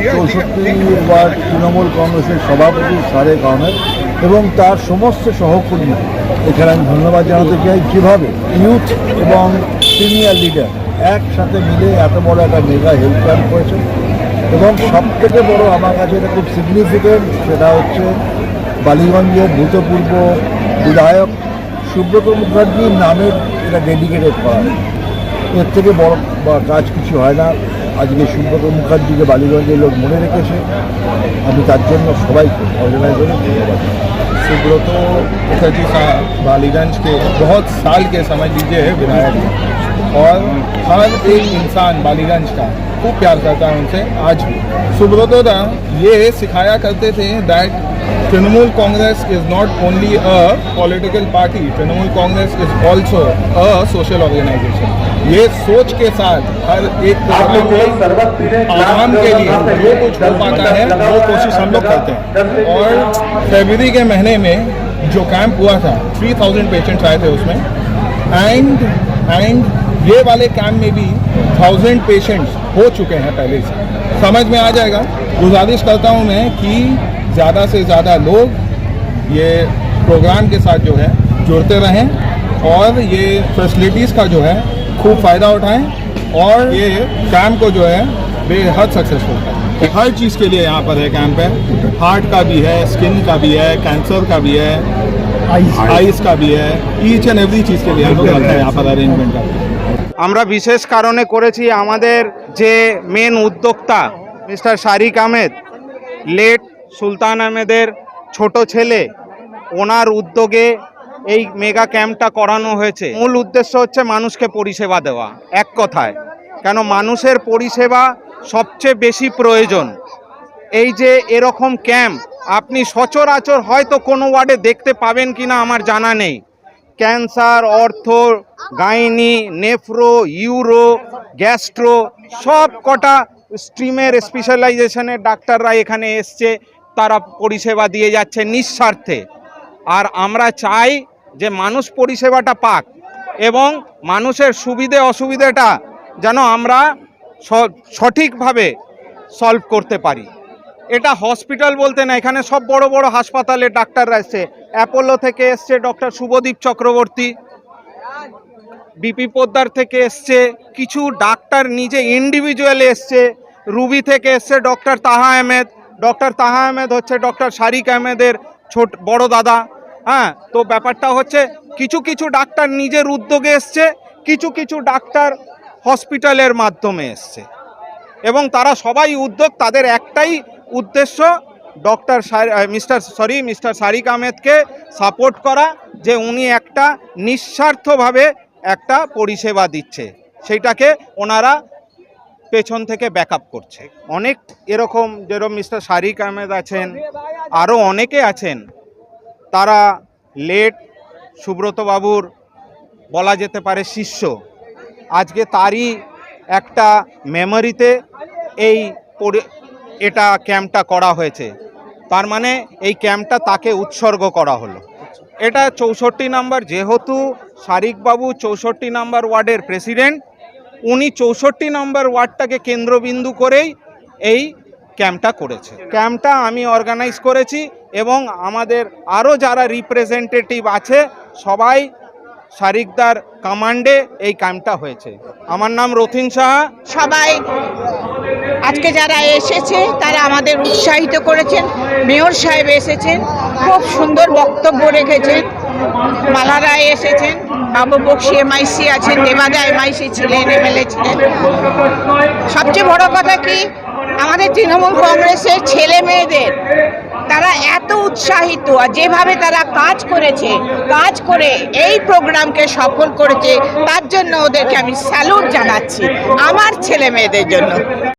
64বার তৃণমূল কংগ্রেসের সভাপতি সারেক আহমেদ এবং তার সমস্ত সহকর্মী এখানে আমি ধন্যবাদ জানাতে চাই, কীভাবে ইউথ এবং সিনিয়র লিডার একসাথে মিলে এত বড় একটা মেগা হেলথ ক্যাম্প করেছে। এবং সবথেকে বড় আমার কাছে এটা খুব সিগনিফিকেন্ট, সেটা হচ্ছে বালিগঞ্জের ভূতপূর্ব বিধায়ক সুব্রত মুখার্জির নামের এটা ডেডিকেটেড করা। এর থেকে বড় কাজ কিছু হয় না। আজকে সুব্রত মুখার্জিকে বালিগঞ্জের लोग মনে রেখেছে, আমি তার জন্য সবাইকে অর্গানাইজারে ধন্যবাদ। सुब्रत मुखर्जी साहब बालीगंज के बहुत साल के समझ लीजिए विधायक हैं और हर एक इंसान बालीगंज का खूब प्यार करता है उनसे। आज भी सुब्रत दा ये सिखाया करते थे that Trinamool Congress is not only a political party, Trinamool Congress is also a social organisation. ये सोच के साथ हर एक आवाम के लिए जो कुछ हो पाता है वो कोशिश हम लोग करते हैं। और फरवरी के महीने में जो कैंप हुआ था 3000 पेशेंट्स आए थे उसमें, एंड ये वाले कैंप में भी 1000 पेशेंट्स हो चुके हैं पहले से। समझ में आ जाएगा। गुजारिश करता हूँ मैं कि ज़्यादा से ज़्यादा लोग ये प्रोग्राम के साथ जो है जुड़ते रहें और ये फैसिलिटीज़ का जो है खूब फ़ायदा उठाएं और ये कैंप को जो है बेहद सक्सेसफुल करें। हर चीज़ के लिए यहाँ पर है कैंप है, हार्ट का भी है, स्किन का भी है, कैंसर का भी है, आइस का भी है, ईच एंड एवरी चीज़ के लिए हम लोग रखा है यहाँ पर अरेंजमेंट का। আমরা বিশেষ কারণে করেছি, আমাদের যে মেন উদ্যোক্তা মিস্টার শারিক আহমেদ, লেট সুলতান আহমেদের ছোট ছেলে, ওনার উদ্যোগে এই মেগা ক্যাম্পটা করানো হয়েছে। মূল উদ্দেশ্য হচ্ছে মানুষকে পরিষেবা দেওয়া, এক কথায়। কেন মানুষের পরিষেবা সবচেয়ে বেশি প্রয়োজন। এই যে এরকম ক্যাম্প আপনি সচরাচর হয়তো কোনো ওয়ার্ডে দেখতে পাবেন কিনা আমার জানা নেই। Cancer, অর্থো, gynae, nephro, euro, gastro সব কটা স্ট্রিমের স্পেশালাইজেশনের ডাক্তাররা এখানে এসছে, তারা পরিষেবা দিয়ে যাচ্ছে নিঃস্বার্থে। আর আমরা চাই যে মানুষ পরিষেবাটা পাক এবং মানুষের সুবিধে অসুবিধাটা যেন আমরা সঠিকভাবে সলভ করতে পারি। এটা হসপিটাল বলতে না, এখানে সব বড় বড় হাসপাতালে ডাক্তাররা এসছে। অ্যাপোলো থেকে এসছে ডক্টর শুভদীপ চক্রবর্তী, বিপি পোদ্দার থেকে এসছে, কিছু ডাক্তার নিজে ইন্ডিভিজুয়ালি এসছে। রুবি থেকে এসছে ডক্টর তাহা আহমেদ। ডক্টর তাহা আহমেদ হচ্ছে ডক্টর শারিক আহমেদের বড় দাদা। হ্যাঁ, তো ব্যাপারটা হচ্ছে কিছু কিছু ডাক্তার নিজের উদ্যোগে এসছে, কিছু কিছু ডাক্তার হসপিটালের মাধ্যমে এসছে এবং তারা সবাই উদ্যোগ, তাদের একটাই উদ্দেশ্য মিস্টার শারিক আহমেদকে সাপোর্ট করা, যে উনি একটা নিঃস্বার্থভাবে একটা পরিষেবা দিচ্ছে, সেইটাকে ওনারা পেছন থেকে ব্যাকআপ করছে। অনেক এরকম যেরকম মিস্টার শারিক আহমেদ আছেন, আরও অনেকে আছেন, তারা লেট সুব্রতবাবুর বলা যেতে পারে শিষ্য। আজকে তারই একটা মেমোরিতে এটা ক্যাম্পটা করা হয়েছে। তার মানে এই ক্যাম্পটা তাকে উৎসর্গ করা হলো। এটা 64 নম্বর, যেহেতু শারিকবাবু 64 নম্বর ওয়ার্ডের প্রেসিডেন্ট, উনি 64 নম্বর ওয়ার্ডটাকে কেন্দ্রবিন্দু করেই এই ক্যাম্পটা করেছে। ক্যাম্পটা আমি অর্গানাইজ করেছি এবং আমাদের আরও যারা রিপ্রেজেন্টেটিভ আছে সবাই শারিকদার কমান্ডে এই ক্যাম্পটা হয়েছে। আমার নাম রথিন সাহা। সবাই আজকে যারা এসেছে তারা আমাদের উৎসাহিত করেছেন। মেয়র সাহেব এসেছেন, খুব সুন্দর বক্তব্য রেখেছেন। মালা রায় এসেছেন, বাবু বক্সি এমআইসি আছেন, দেবাদা এমআইসি ছিলেন, এমএলএ ছিলেন। সবচেয়ে বড় কথা কি, আমাদের তৃণমূল কংগ্রেসের ছেলে মেয়েদের তারা এত উৎসাহিত, আর যেভাবে তারা কাজ করে এই প্রোগ্রামকে সফল করেছে, তার জন্য ওদেরকে আমি স্যালুট জানাচ্ছি আমার ছেলে মেয়েদের জন্য।